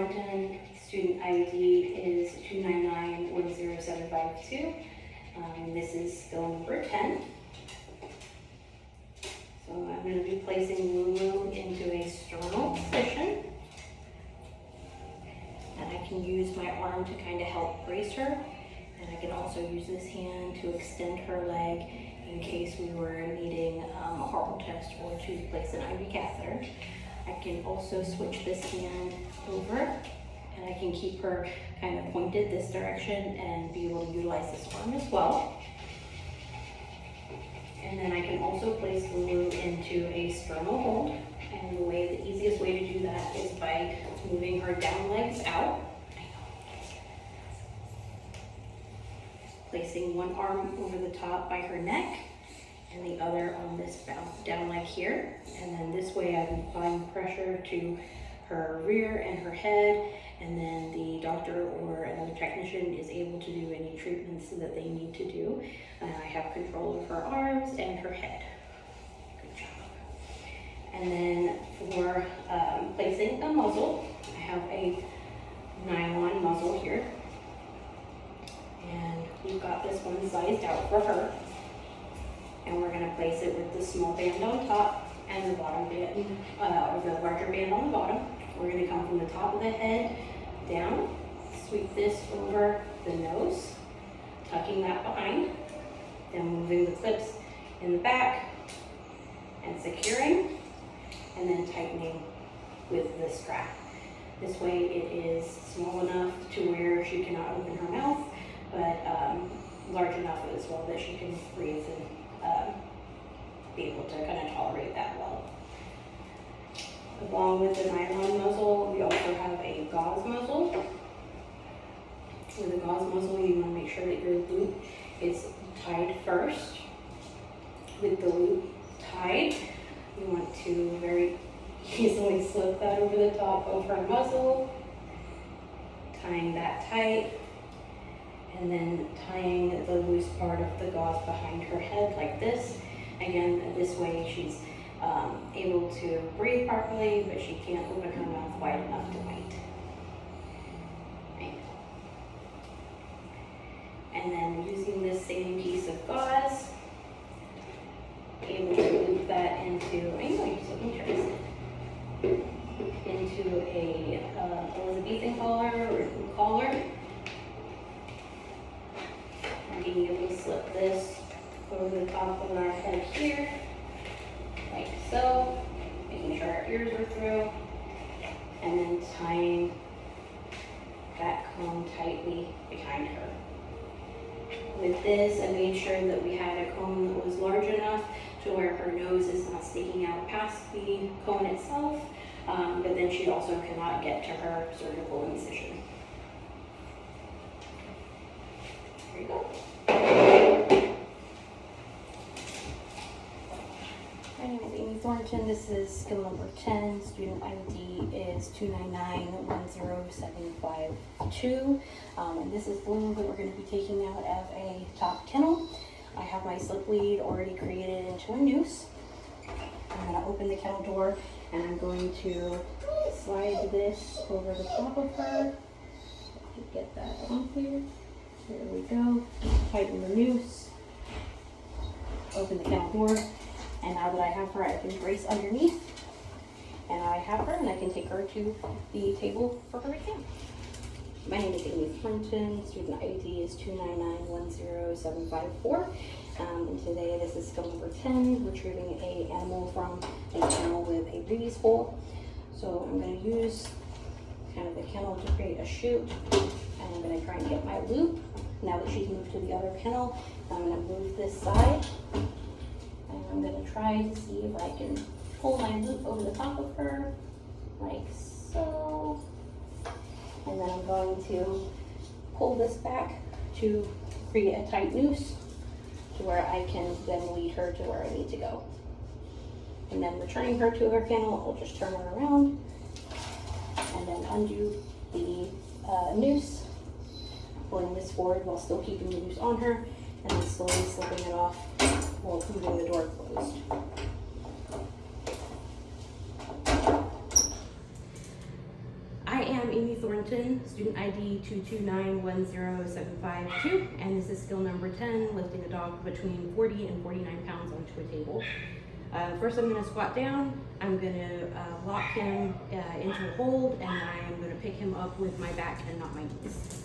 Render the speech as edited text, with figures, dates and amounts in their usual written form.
Thornton. Student ID is 299-10752. And this is skill number 10. So I'm going to be placing Lulu into a sternal position. And I can use my arm to kind of help brace her. And I can also use this hand to extend her leg in case we were needing a heart test or to place an IV catheter. I can also switch this hand over and I can keep her kind of pointed this direction and be able to utilize this arm as well. And then I can also place Lulu into a sternal hold. And the easiest way to do that is by moving her down legs out. Placing one arm over the top by her neck and the other on this down leg here. And then this way I'm applying pressure to her rear and her head, and then the doctor or another technician is able to do any treatments that they need to do. I have control of her arms and her head. Good job. And then for placing a muzzle, I have a nylon muzzle here. And we've got this one sized out for her. And we're going to place it with the small band on top and the bottom band, or the larger band on the bottom. We're going to come from the top of the head down, sweep this over the nose, tucking that behind, then moving the clips in the back and securing, and then tightening with the strap. This way it is small enough to where she cannot open her mouth, but large enough as well that she can breathe and be able to kind of tolerate that well. Along with the nylon muzzle, we also have a gauze muzzle. With a gauze muzzle, you want to make sure that your loop is tied first. With the loop tied, you want to very easily slip that over the top of her muzzle, tying that tight, and then tying the loose part of the gauze behind her head like this. Again, this way she's able to breathe properly, but she can't open her mouth wide enough to bite. Right. And then using this same piece of gauze, able to loop that into, I know you're so interested, into a Elizabethan collar or hoop collar. And being able to slip this over the top of our head here, like so, making sure our ears are through, and then tying that comb tightly behind her. With this, I made sure that we had a comb that was large enough to where her nose is not sticking out past the cone itself, but then she also cannot get to her surgical incision. There you go. My name is Amy Thornton. This is skill number 10. Student ID is 299-10752. And this is the Lulu that we're going to be taking out of a top kennel. I have my slip lead already created into a noose. I'm going to open the kennel door and I'm going to slide this over the top of her. To get that on here. There we go. Tighten the noose. Open the kennel door. And now that I have her, I can brace underneath. And I have her, and I can take her to the table for her exam. My name is Amy Thornton. Student ID is 299-10754. And today this is skill number 10, retrieving an animal from a kennel with a baby's hole. So I'm going to use kind of the kennel to create a chute. And I'm going to try and get my loop. Now that she's moved to the other kennel, I'm going to move this side. And I'm going to try to see if I can pull my loop over the top of her, like so. And then I'm going to pull this back to create a tight noose to where I can then lead her to where I need to go. And then returning her to her kennel, I'll just turn her around and then undo the noose, pulling this forward while still keeping the noose on her, and then slowly slipping it off while leaving the door closed. I am Amy Thornton, student ID 229-10752, and this is skill number 10, lifting a dog between 40 and 49 pounds onto a table. First I'm going to squat down, I'm going to lock him into a hold, and I'm going to pick him up with my back and not my knees.